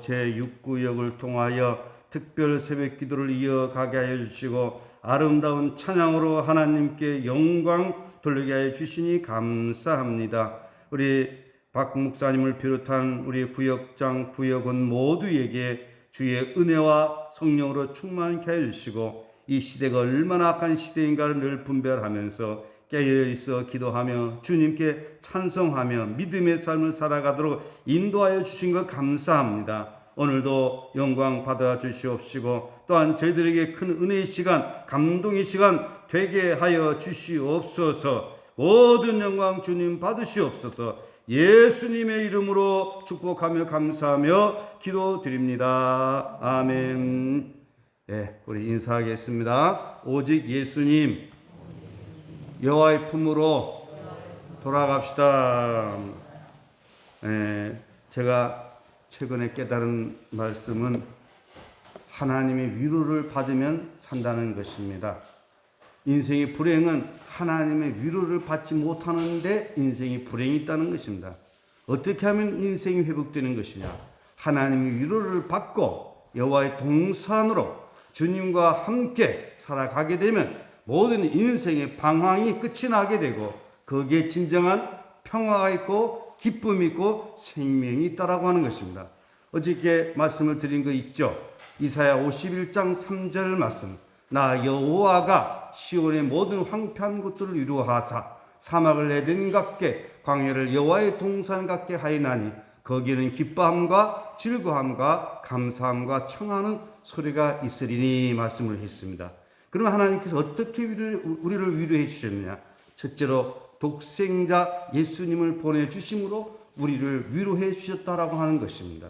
제6구역을 통하여 특별 새벽 기도를 이어가게 하여 주시고 아름다운 찬양으로 하나님께 영광 돌리게 하여 주시니 감사합니다. 우리 박 목사님을 비롯한 우리 구역장, 구역원 모두에게 주의 은혜와 성령으로 충만케 하여 주시고 이 시대가 얼마나 악한 시대인가를 늘 분별하면서 깨어있어 기도하며 주님께 찬송하며 믿음의 삶을 살아가도록 인도하여 주신 것 감사합니다. 오늘도 영광 받아 주시옵시고 또한 저희들에게 큰 은혜의 시간, 감동의 시간 되게 하여 주시옵소서. 모든 영광 주님 받으시옵소서. 예수님의 이름으로 축복하며 감사하며 기도드립니다. 아멘. 네, 우리 인사하겠습니다. 오직 예수님 여호와의 품으로 돌아갑시다. 네, 제가 최근에 깨달은 말씀은 하나님의 위로를 받으면 산다는 것입니다. 인생의 불행은 하나님의 위로를 받지 못하는데 인생의 불행이 있다는 것입니다. 어떻게 하면 인생이 회복되는 것이냐? 하나님의 위로를 받고 여호와의 동산으로 주님과 함께 살아가게 되면 모든 인생의 방황이 끝이 나게 되고 거기에 진정한 평화가 있고 기쁨이 있고 생명이 있다라고 하는 것입니다. 어저께 말씀을 드린 거 있죠? 이사야 51장 3절 말씀. 나 여호와가 시온의 모든 황폐한 곳들을 위로하사 사막을 에덴 같게 광야를 여호와의 동산 같게 하이나니 거기는 기뻐함과 즐거움과 감사함과 청하는 소리가 있으리니 말씀을 했습니다. 그러면 하나님께서 어떻게 우리를 위로해 주셨느냐? 첫째로 독생자 예수님을 보내주심으로 우리를 위로해 주셨다라고 하는 것입니다.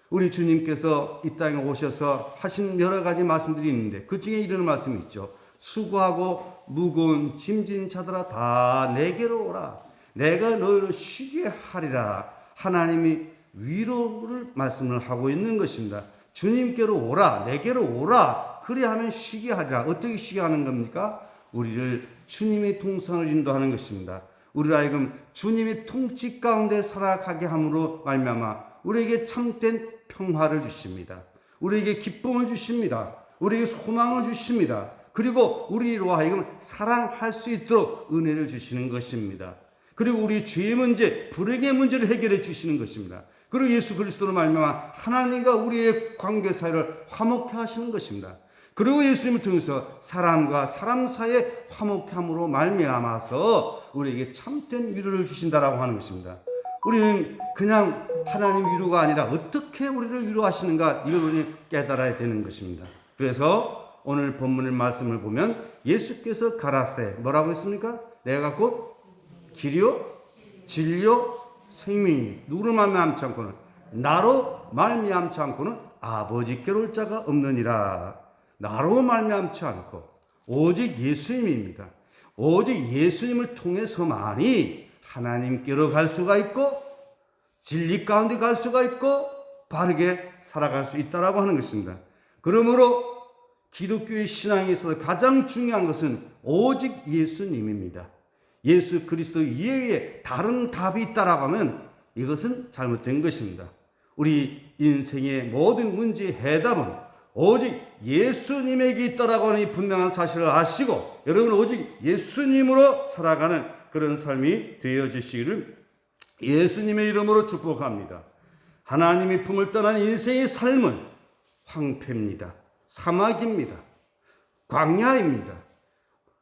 우리 주님께서 이 땅에 오셔서 하신 여러 가지 말씀들이 있는데 그 중에 이런 말씀이 있죠. 수고하고 무거운 짐진 자들아 다 내게로 오라. 내가 너희를 쉬게 하리라. 하나님이 위로를 말씀을 하고 있는 것입니다. 주님께로 오라. 내게로 오라. 그래야 하면 쉬게 하리라. 어떻게 쉬게 하는 겁니까? 우리를 주님의 동산을 인도하는 것입니다. 우리를 하여금 주님의 통치 가운데 살아가게 함으로 말미암아 우리에게 참된 평화를 주십니다. 우리에게 기쁨을 주십니다. 우리에게 소망을 주십니다. 그리고 우리로 하여금 사랑할 수 있도록 은혜를 주시는 것입니다. 그리고 우리 죄의 문제, 불행의 문제를 해결해 주시는 것입니다. 그리고 예수 그리스도로 말미암아 하나님과 우리의 관계 사이를 화목케 하시는 것입니다. 그리고 예수님을 통해서 사람과 사람 사이의 화목함으로 말미암아서 우리에게 참된 위로를 주신다라고 하는 것입니다. 우리는 그냥 하나님 위로가 아니라 어떻게 우리를 위로하시는가 이걸 우리 깨달아야 되는 것입니다. 그래서 오늘 본문의 말씀을 보면 예수께서 가라사대 뭐라고 했습니까? 내가 곧 길이요 진리요 생명이 누구로 말미암지 않고는 나로 말미암지 않고는 아버지께로 올 자가 없느니라. 나로 말미암지 않고 오직 예수님입니다. 오직 예수님을 통해서만이 하나님께로 갈 수가 있고 진리 가운데 갈 수가 있고 바르게 살아갈 수 있다라고 하는 것입니다. 그러므로 기독교의 신앙에 있어서 가장 중요한 것은 오직 예수님입니다. 예수 그리스도 이외에 다른 답이 있다라고 하면 이것은 잘못된 것입니다. 우리 인생의 모든 문제의 해답은 오직 예수님에게 있다라고 하는 이 분명한 사실을 아시고 여러분 오직 예수님으로 살아가는 그런 삶이 되어지시기를 예수님의 이름으로 축복합니다. 하나님의 품을 떠난 인생의 삶은 황폐입니다. 사막입니다. 광야입니다.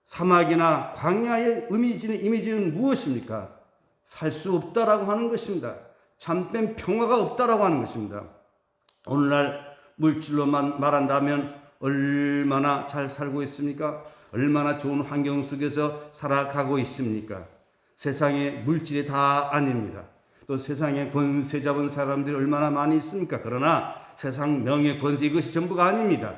사막이나 광야의 이미지는 무엇입니까? 살 수 없다라고 하는 것입니다. 참된 평화가 없다라고 하는 것입니다. 오늘날 물질로 말한다면 얼마나 잘 살고 있습니까? 얼마나 좋은 환경 속에서 살아가고 있습니까? 세상에 물질이 다 아닙니다. 또 세상에 권세 잡은 사람들이 얼마나 많이 있습니까? 그러나 세상 명예 권세 이것이 전부가 아닙니다.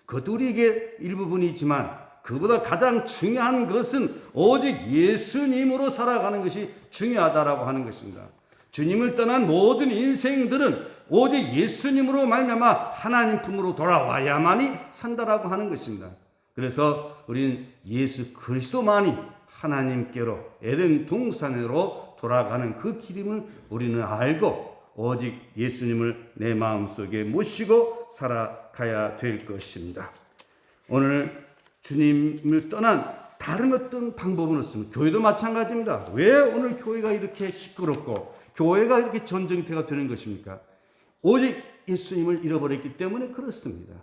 그것도 우리에게 일부분이지만 그보다 가장 중요한 것은 오직 예수님으로 살아가는 것이 중요하다라고 하는 것입니다. 주님을 떠난 모든 인생들은 오직 예수님으로 말미암아 하나님 품으로 돌아와야만이 산다라고 하는 것입니다. 그래서 우리는 예수 그리스도만이 하나님께로 에덴 동산으로 돌아가는 그 길임을 우리는 알고 오직 예수님을 내 마음속에 모시고 살아가야 될 것입니다. 오늘 주님을 떠난 다른 어떤 방법은 없습니다. 교회도 마찬가지입니다. 왜 오늘 교회가 이렇게 시끄럽고 교회가 이렇게 전쟁터가 되는 것입니까? 오직 예수님을 잃어버렸기 때문에 그렇습니다.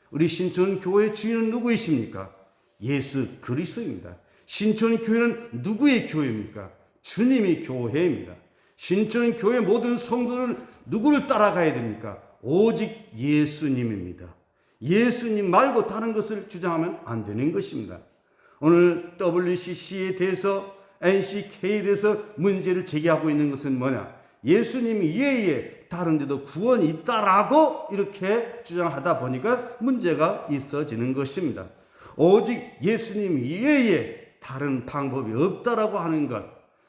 우리 신촌교회 주인은 누구이십니까? 예수 그리스도입니다. 신촌교회는 누구의 교회입니까? 주님의 교회입니다. 신촌교회 모든 성도는 누구를 따라가야 됩니까? 오직 예수님입니다. 예수님 말고 다른 것을 주장하면 안 되는 것입니다. 오늘 WCC에 대해서 NCK에 대해서 문제를 제기하고 있는 것은 뭐냐? 예수님 이외에 다른 데도 구원이 있다라고 이렇게 주장하다 보니까 문제가 있어지는 것입니다. 오직 예수님 이외에 다른 방법이 없다라고 하는 것.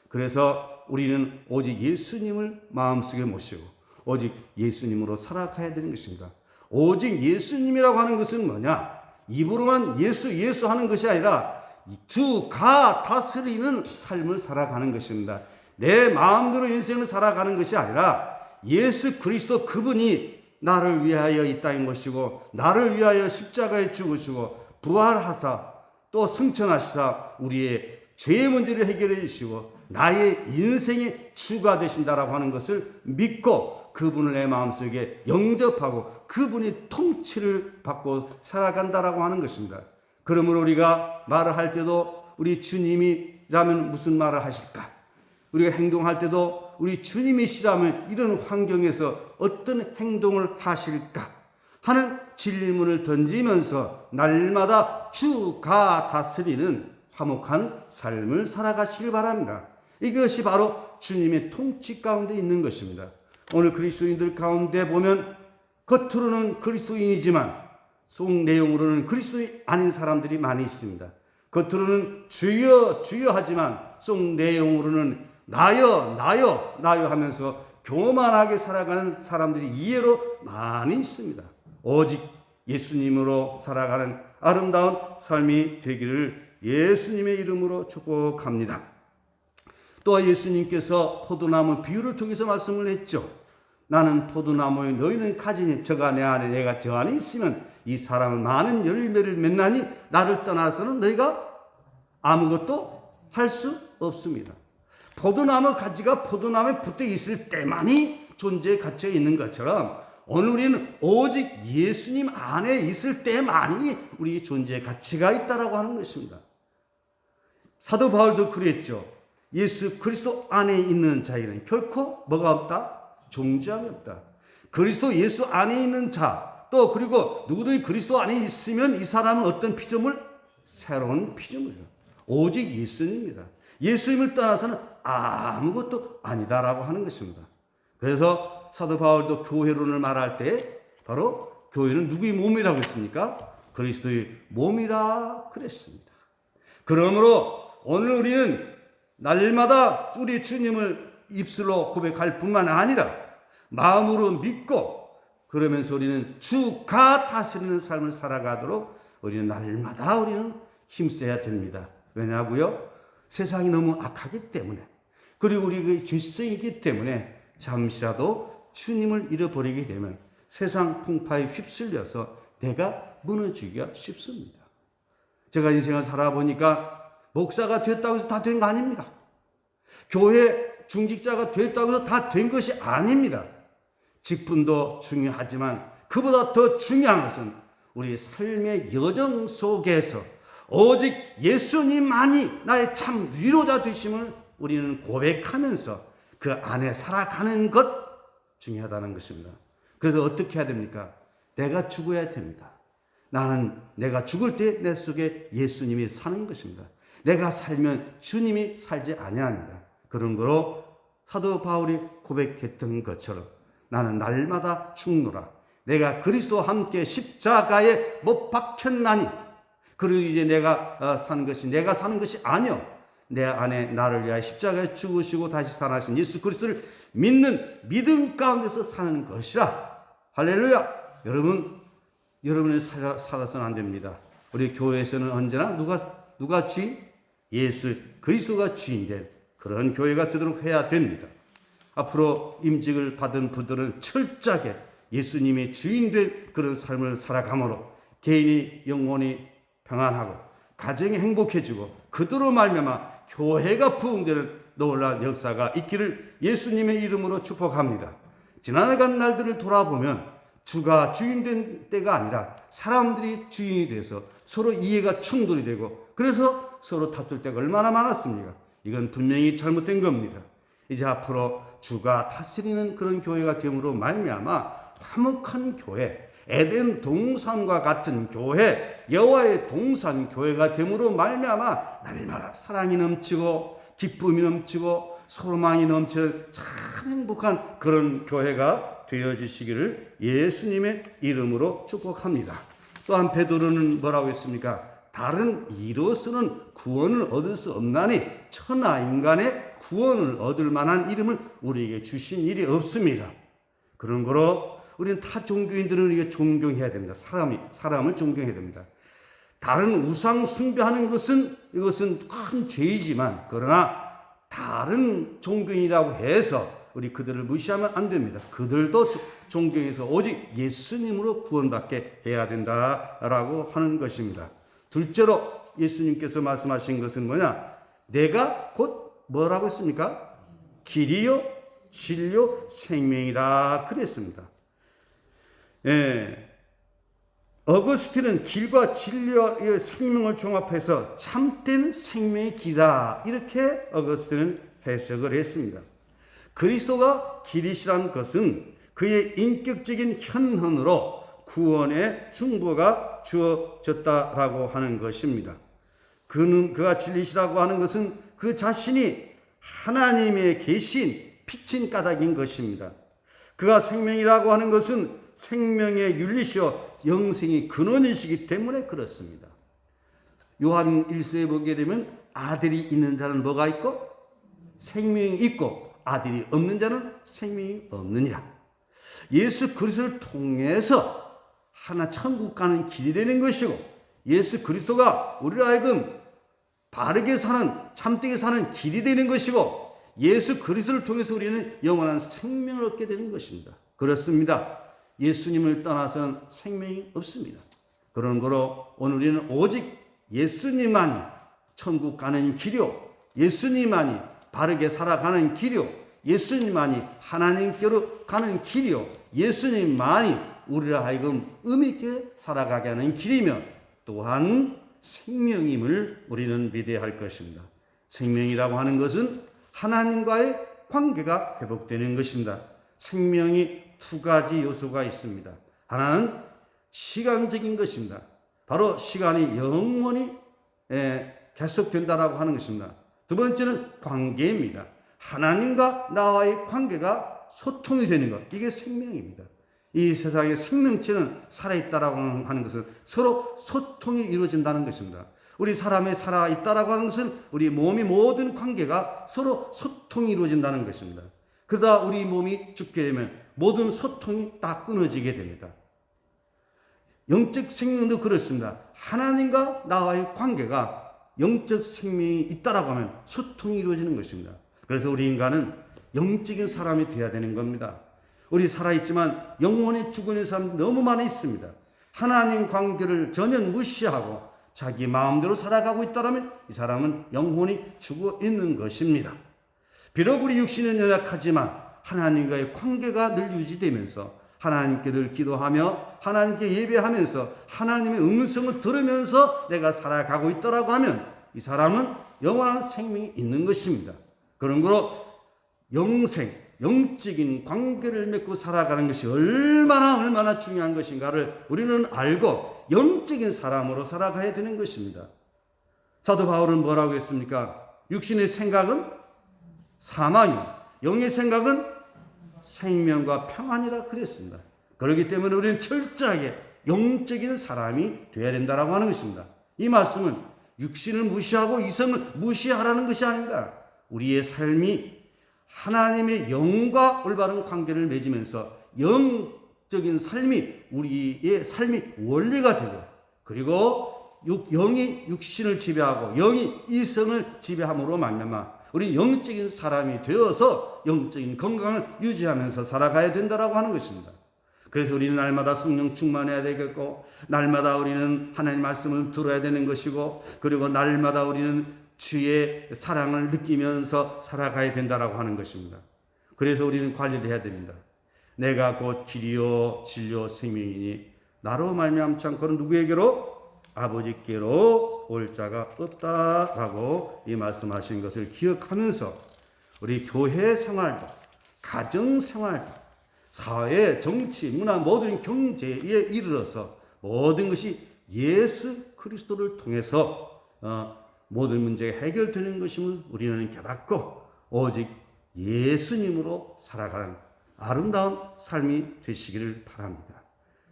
그래서 우리는 오직 예수님을 마음속에 모시고 오직 예수님으로 살아가야 되는 것입니다. 오직 예수님이라고 하는 것은 뭐냐? 입으로만 예수 하는 것이 아니라 주가 다스리는 삶을 살아가는 것입니다. 내 마음대로 인생을 살아가는 것이 아니라 예수 그리스도 그분이 나를 위하여 이 땅에 모시고 나를 위하여 십자가에 죽으시고 부활하사 또 승천하시사 우리의 죄의 문제를 해결해 주시고 나의 인생의 주가 되신다라고 하는 것을 믿고 그분을 내 마음속에 영접하고 그분이 통치를 받고 살아간다라고 하는 것입니다. 그러므로 우리가 말을 할 때도 우리 주님이라면 무슨 말을 하실까? 우리가 행동할 때도 우리 주님이시라면 이런 환경에서 어떤 행동을 하실까? 하는 질문을 던지면서 날마다 주가 다스리는 화목한 삶을 살아가시길 바랍니다. 이것이 바로 주님의 통치 가운데 있는 것입니다. 오늘 그리스도인들 가운데 보면 겉으로는 그리스도인이지만 속 내용으로는 그리스도인이 아닌 사람들이 많이 있습니다. 겉으로는 주여 주여 하지만 속 내용으로는 나여 하면서 교만하게 살아가는 사람들이 이해로 많이 있습니다. 오직 예수님으로 살아가는 아름다운 삶이 되기를 예수님의 이름으로 축복합니다. 또 예수님께서 포도나무 비유를 통해서 말씀을 했죠. 나는 포도나무에 너희는 가지니 저가 내 안에 내가 저 안에 있으면 이 사람은 많은 열매를 맺나니 나를 떠나서는 너희가 아무것도 할 수 없습니다. 포도나무 가지가 포도나무에 붙어 있을 때만이 존재에 갇혀 있는 것처럼 오늘 우리는 오직 예수님 안에 있을 때만이 우리 존재의 가치가 있다라고 하는 것입니다. 사도 바울도 그랬죠. 예수 그리스도 안에 있는 자에게는 결코 뭐가 없다? 존재함이 없다. 그리스도 예수 안에 있는 자, 또 그리고 누구든지 그리스도 안에 있으면 이 사람은 어떤 피조물? 새로운 피조물이다. 오직 예수님입니다. 예수님을 떠나서는 아무것도 아니다라고 하는 것입니다. 그래서 사도 바울도 교회론을 말할 때 바로 교회는 누구의 몸이라고 했습니까? 그리스도의 몸이라 그랬습니다. 그러므로 오늘 우리는 날마다 우리 주님을 입술로 고백할 뿐만 아니라 마음으로 믿고 그러면서 우리는 주가 다스리는 삶을 살아가도록 우리는 날마다 우리는 힘써야 됩니다. 왜냐고요? 세상이 너무 악하기 때문에 그리고 우리의 죄성이기 때문에 잠시라도 주님을 잃어버리게 되면 세상 풍파에 휩쓸려서 내가 무너지기가 쉽습니다. 제가 인생을 살아보니까 목사가 됐다고 해서 다 된 거 아닙니다. 교회 중직자가 됐다고 해서 다 된 것이 아닙니다. 직분도 중요하지만 그보다 더 중요한 것은 우리 삶의 여정 속에서 오직 예수님만이 나의 참 위로자 되심을 우리는 고백하면서 그 안에 살아가는 것 중요하다는 것입니다. 그래서 어떻게 해야 됩니까? 내가 죽어야 됩니다. 나는 내가 죽을 때 내 속에 예수님이 사는 것입니다. 내가 살면 주님이 살지 아니합니다. 그런 거로 사도 바울이 고백했던 것처럼 나는 날마다 죽노라. 내가 그리스도와 함께 십자가에 못 박혔나니 그리고 이제 내가 사는 것이 내가 사는 것이 아니요 내 안에 나를 위하여 십자가에 죽으시고 다시 살아나신 예수 그리스도를 믿는 믿음 가운데서 사는 것이라. 할렐루야. 여러분이 살아서는 안 됩니다. 우리 교회에서는 언제나 누가 주인? 예수 그리스도가 주인된 그런 교회가 되도록 해야 됩니다. 앞으로 임직을 받은 분들은 철저하게 예수님의 주인된 그런 삶을 살아감으로 개인이 영혼이 평안하고 가정이 행복해지고 그대로 말미암아 교회가 부흥되는 놀라운 역사가 있기를 예수님의 이름으로 축복합니다. 지나간 날들을 돌아보면 주가 주인된 때가 아니라 사람들이 주인이 돼서 서로 이해가 충돌이 되고 그래서 서로 다툴 때가 얼마나 많았습니까? 이건 분명히 잘못된 겁니다. 이제 앞으로 주가 다스리는 그런 교회가 됨으로 말미암아 화목한 교회, 에덴 동산과 같은 교회, 여호와의 동산 교회가 됨으로 말미암아 날마다 사랑이 넘치고 기쁨이 넘치고 소망이 넘치는 참 행복한 그런 교회가 되어지시기를 예수님의 이름으로 축복합니다. 또한 베드로는 뭐라고 했습니까? 다른 이로서는 구원을 얻을 수 없나니 천하 인간의 구원을 얻을 만한 이름을 우리에게 주신 일이 없습니다. 그런 거로 우리는 타 종교인들은 우리가 존경해야 됩니다. 사람을 존경해야 됩니다. 다른 우상 숭배하는 이것은 큰 죄이지만 그러나 다른 종교인이라고 해서 우리 그들을 무시하면 안 됩니다. 그들도 존경해서 오직 예수님으로 구원받게 해야 된다라고 하는 것입니다. 둘째로 예수님께서 말씀하신 것은 뭐냐? 내가 곧 뭐라고 했습니까? 길이요 진리요 생명이라 그랬습니다. 어거스틴은 길과 진리와 생명을 종합해서 참된 생명의 길이라 이렇게 어거스틴은 해석을 했습니다. 그리스도가 길이시라는 것은 그의 인격적인 현현으로 구원의 승부가 주어졌다라고 하는 것입니다. 그가 진리시라고 하는 것은 그 자신이 하나님의 계신 피친 까닭인 것입니다. 그가 생명이라고 하는 것은 생명의 윤리시요 영생의 근원이시기 때문에 그렇습니다. 요한 1서에 보게 되면 아들이 있는 자는 뭐가 있고? 생명이 있고 아들이 없는 자는 생명이 없느니라. 예수 그리스도를 통해서 하나 천국 가는 길이 되는 것이고 예수 그리스도가 우리를 하여금 바르게 사는 참되게 사는 길이 되는 것이고 예수 그리스도를 통해서 우리는 영원한 생명을 얻게 되는 것입니다. 그렇습니다. 예수님을 떠나서는 생명이 없습니다. 그런 거로 오늘 우리는 오직 예수님만이 천국 가는 길이요 예수님만이 바르게 살아가는 길이요 예수님만이 하나님께로 가는 길이요 예수님만이 우리를 하여금 의미있게 살아가게 하는 길이며 또한 생명임을 우리는 믿어야 할 것입니다. 생명이라고 하는 것은 하나님과의 관계가 회복되는 것입니다. 생명이 두 가지 요소가 있습니다. 하나는 시간적인 것입니다. 바로 시간이 영원히 계속된다라고 하는 것입니다. 두 번째는 관계입니다. 하나님과 나와의 관계가 소통이 되는 것, 이게 생명입니다. 이 세상의 생명체는 살아있다라고 하는 것은 서로 소통이 이루어진다는 것입니다. 우리 사람이 살아있다라고 하는 것은 우리 몸의 모든 관계가 서로 소통이 이루어진다는 것입니다. 그러다 우리 몸이 죽게 되면 모든 소통이 다 끊어지게 됩니다. 영적 생명도 그렇습니다. 하나님과 나와의 관계가 영적 생명이 있다라고 하면 소통이 이루어지는 것입니다. 그래서 우리 인간은 영적인 사람이 되어야 되는 겁니다. 우리 살아있지만 영혼이 죽어 있는 사람 너무 많이 있습니다. 하나님 관계를 전혀 무시하고 자기 마음대로 살아가고 있다면 이 사람은 영혼이 죽어 있는 것입니다. 비록 우리 육신은 연약하지만 하나님과의 관계가 늘 유지되면서 하나님께 늘 기도하며 하나님께 예배하면서 하나님의 음성을 들으면서 내가 살아가고 있다라고 하면 이 사람은 영원한 생명이 있는 것입니다. 그런 거로 영적인 관계를 맺고 살아가는 것이 얼마나 중요한 것인가를 우리는 알고 영적인 사람으로 살아가야 되는 것입니다. 사도 바울은 뭐라고 했습니까? 육신의 생각은 사망이요 영의 생각은 생명과 평안이라 그랬습니다. 그렇기 때문에 우리는 철저하게 영적인 사람이 되어야 된다라고 하는 것입니다. 이 말씀은 육신을 무시하고 이성을 무시하라는 것이 아닙니다. 우리의 삶이 하나님의 영과 올바른 관계를 맺으면서 영적인 삶이 우리의 삶이 원리가 되고 그리고 영이 육신을 지배하고 영이 이성을 지배함으로 말미암아 우리 영적인 사람이 되어서 영적인 건강을 유지하면서 살아가야 된다라고 하는 것입니다. 그래서 우리는 날마다 성령 충만해야 되겠고, 날마다 우리는 하나님 말씀을 들어야 되는 것이고, 그리고 날마다 우리는 주의 사랑을 느끼면서 살아가야 된다라고 하는 것입니다. 그래서 우리는 관리를 해야 됩니다. 내가 곧 길이요 진리요 생명이니 나로 말미암지 않고는 누구에게로? 아버지께로 올 자가 없다라고 이 말씀하신 것을 기억하면서 우리 교회 생활도, 가정 생활도, 사회, 정치, 문화, 모든 경제에 이르러서 모든 것이 예수 그리스도를 통해서 모든 문제가 해결되는 것임을 우리는 깨닫고 오직 예수님으로 살아가는 아름다운 삶이 되시기를 바랍니다.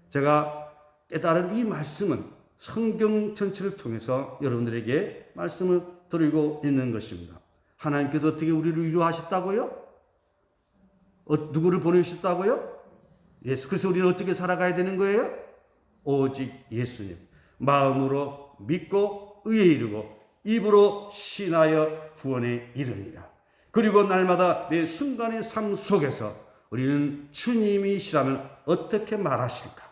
제가 깨달은 이 말씀은 성경 전체를 통해서 여러분들에게 말씀을 드리고 있는 것입니다. 하나님께서 어떻게 우리를 위로하셨다고요? 누구를 보내셨다고요? 예수. 그래서 우리는 어떻게 살아가야 되는 거예요? 오직 예수님. 마음으로 믿고 의에 이르고 입으로 신하여 구원에 이르니라. 그리고 날마다 매 순간의 삶 속에서 우리는 주님이시라면 어떻게 말하실까?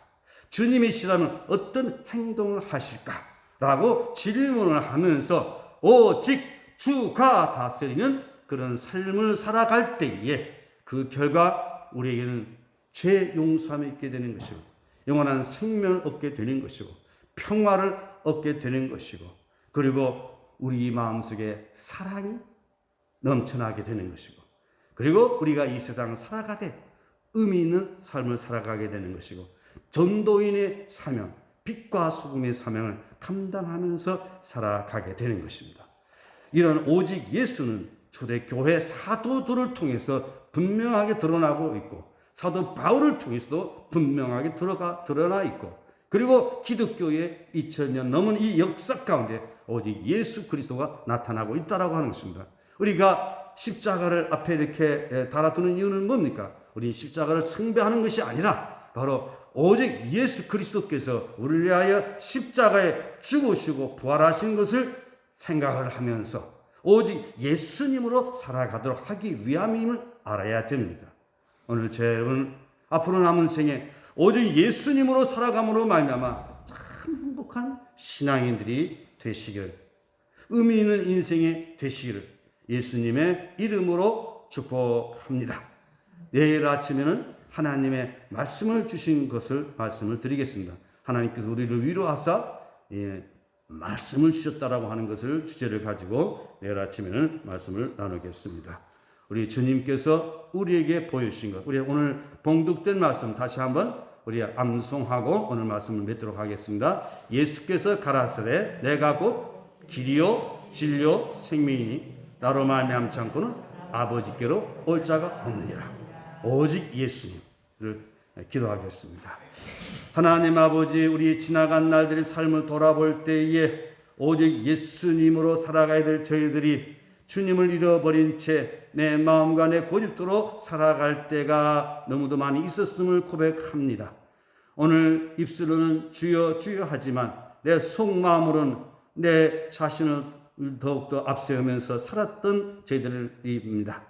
주님이시라면 어떤 행동을 하실까? 라고 질문을 하면서 오직 주가 다스리는 그런 삶을 살아갈 때에 그 결과 우리에게는 죄 용서함이 있게 되는 것이고 영원한 생명을 얻게 되는 것이고 평화를 얻게 되는 것이고 그리고 우리 마음속에 사랑이 넘쳐나게 되는 것이고 그리고 우리가 이 세상을 살아가되 의미 있는 삶을 살아가게 되는 것이고 전도인의 사명, 빛과 소금의 사명을 감당하면서 살아가게 되는 것입니다. 이런 오직 예수는 초대교회 사도들을 통해서 분명하게 드러나고 있고 사도 바울을 통해서도 분명하게 드러나 있고 그리고 기독교의 2000년 넘은 이 역사 가운데 오직 예수 그리스도가 나타나고 있다라고 하는 것입니다. 우리가 십자가를 앞에 이렇게 달아두는 이유는 뭡니까? 우리 십자가를 숭배하는 것이 아니라 바로 오직 예수 그리스도께서 우리를 위하여 십자가에 죽으시고 부활하신 것을 생각을 하면서 오직 예수님으로 살아가도록 하기 위함임을 알아야 됩니다. 오늘 여러분 앞으로 남은 생에 오직 예수님으로 살아감으로 말미암아 참 행복한 신앙인들이 되시기를 의미 있는 인생이 되시기를 예수님의 이름으로 축복합니다. 내일 아침에는 하나님의 말씀을 주신 것을 말씀을 드리겠습니다. 하나님께서 우리를 위로하사 말씀을 주셨다라고 하는 것을 주제를 가지고 내일 아침에는 말씀을 나누겠습니다. 우리 주님께서 우리에게 보여주신 것, 우리 오늘 봉독된 말씀 다시 한번 우리 암송하고 오늘 말씀을 맺도록 하겠습니다. 예수께서 가라사대 내가 곧 길이요 진리요 생명이니 나로 말미암지 않고는 아버지께로 올 자가 없느니라. 오직 예수님을 기도하겠습니다. 하나님 아버지 우리 지나간 날들의 삶을 돌아볼 때에 오직 예수님으로 살아가야 될 저희들이 주님을 잃어버린 채 내 마음과 내 고집대로 살아갈 때가 너무도 많이 있었음을 고백합니다. 오늘 입술로는 주여 주여 하지만 내 속마음으로는 내 자신을 더욱더 앞세우면서 살았던 저희들입니다.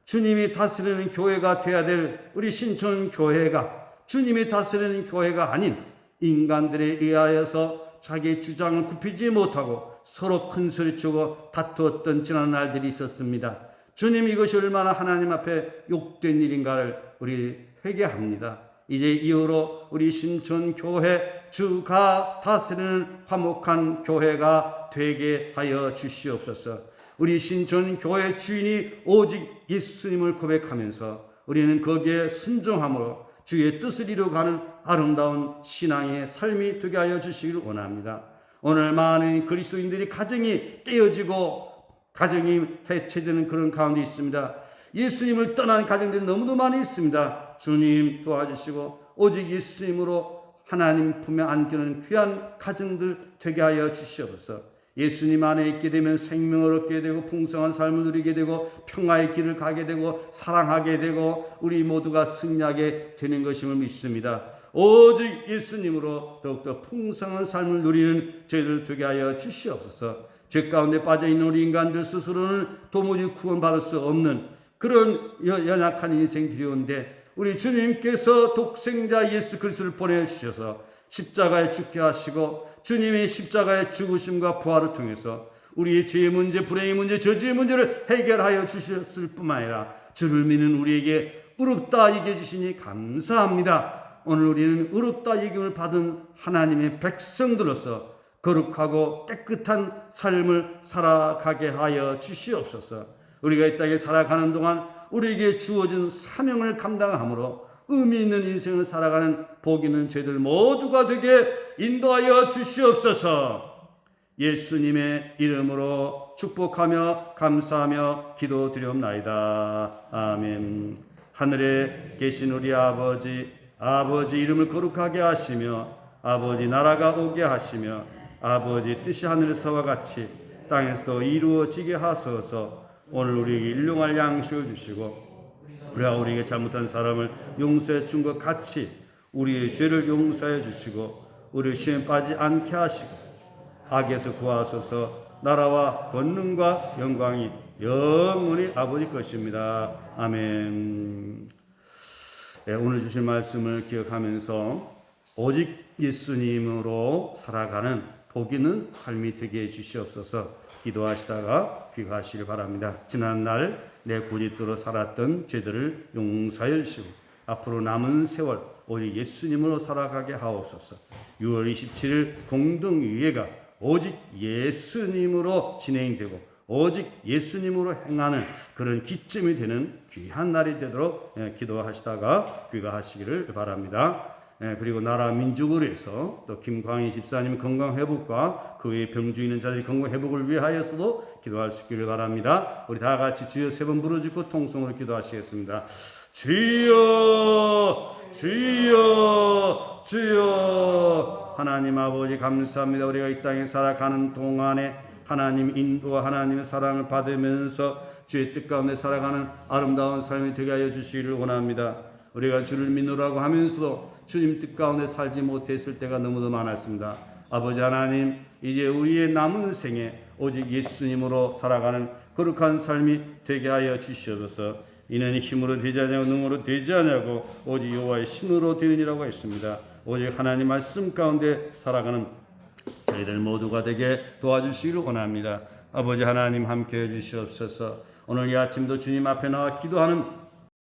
주님이 다스리는 교회가 되어야 될 우리 신촌교회가 주님이 다스리는 교회가 아닌 인간들에 의하여서 자기 주장을 굽히지 못하고 서로 큰소리치고 다투었던 지난 날들이 있었습니다. 주님 이것이 얼마나 하나님 앞에 욕된 일인가를 우리 회개합니다. 이제 이후로 우리 신촌교회 주가 다스리는 화목한 교회가 되게 하여 주시옵소서. 우리 신촌교회 주인이 오직 예수님을 고백하면서 우리는 거기에 순종함으로 주의 뜻을 이루어가는 아름다운 신앙의 삶이 되게 하여 주시기를 원합니다. 오늘 많은 그리스도인들이 가정이 깨어지고 가정이 해체되는 그런 가운데 있습니다. 예수님을 떠난 가정들이 너무도 많이 있습니다. 주님 도와주시고 오직 예수님으로 하나님 품에 안기는 귀한 가정들 되게 하여 주시옵소서. 예수님 안에 있게 되면 생명을 얻게 되고 풍성한 삶을 누리게 되고 평화의 길을 가게 되고 사랑하게 되고 우리 모두가 승리하게 되는 것임을 믿습니다. 오직 예수님으로 더욱더 풍성한 삶을 누리는 저희들 되게 하여 주시옵소서. 죄 가운데 빠져있는 우리 인간들 스스로는 도무지 구원받을 수 없는 그런 연약한 인생들이온데 우리 주님께서 독생자 예수 그리스도를 보내주셔서 십자가에 죽게 하시고 주님이 십자가의 죽으심과 부활을 통해서 우리의 죄의 문제, 불행의 문제, 저주의 문제를 해결하여 주셨을 뿐만 아니라 주를 믿는 우리에게 의롭다 여겨주시니 감사합니다. 오늘 우리는 의롭다 여김을 받은 하나님의 백성들로서 거룩하고 깨끗한 삶을 살아가게 하여 주시옵소서. 우리가 이 땅에 살아가는 동안 우리에게 주어진 사명을 감당함으로 의미 있는 인생을 살아가는 복 있는 저희들 모두가 되게 인도하여 주시옵소서. 예수님의 이름으로 축복하며 감사하며 기도드리옵나이다. 아멘. 하늘에 계신 우리 아버지 이름을 거룩하게 하시며 아버지 나라가 오게 하시며 아버지 뜻이 하늘에서와 같이 땅에서도 이루어지게 하소서. 오늘 우리에게 일용할 양식을 주시고 우리가 우리에게 잘못한 사람을 용서해 준 것 같이 우리의 죄를 용서해 주시고 우리를 시험에 빠지지 않게 하시고 악에서 구하소서. 나라와 권능과 영광이 영원히 아버지 것입니다. 아멘. 네, 오늘 주신 말씀을 기억하면서 오직 예수님으로 살아가는 복 있는 삶이 되게 해주시옵소서. 기도하시다가 귀가하시길 바랍니다. 지난날 내 고집대로 살았던 죄들을 용서해 주시고 앞으로 남은 세월 오직 예수님으로 살아가게 하옵소서. 6월 27일 공동의회가 오직 예수님으로 진행되고 오직 예수님으로 행하는 그런 기점이 되는 귀한 날이 되도록 기도하시다가 귀가하시기를 바랍니다. 그리고 나라 민족을 위해서 또 김광희 집사님 건강 회복과 그 외에 병 중에 있는 자들의 건강 회복을 위하여서도 기도할 수 있기를 바랍니다. 우리 다 같이 주여 세 번 부르짖고 통성으로 기도하시겠습니다. 주여 주여 주여. 하나님 아버지 감사합니다. 우리가 이 땅에 살아가는 동안에 하나님 인도와 하나님의 사랑을 받으면서 주의 뜻 가운데 살아가는 아름다운 삶이 되게 하여 주시기를 원합니다. 우리가 주를 믿으라고 하면서도 주님 뜻 가운데 살지 못했을 때가 너무도 많았습니다. 아버지 하나님, 이제 우리의 남은 생에 오직 예수님으로 살아가는 거룩한 삶이 되게 하여 주시옵소서. 이는 힘으로 되지 않냐고 능으로 되지 않냐고 오직 여호와의 신으로 되느니라고 했습니다. 오직 하나님 말씀 가운데 살아가는 저희들 모두가 되게 도와주시기를 원합니다. 아버지 하나님 함께해 주시옵소서. 오늘 이 아침도 주님 앞에 나와 기도하는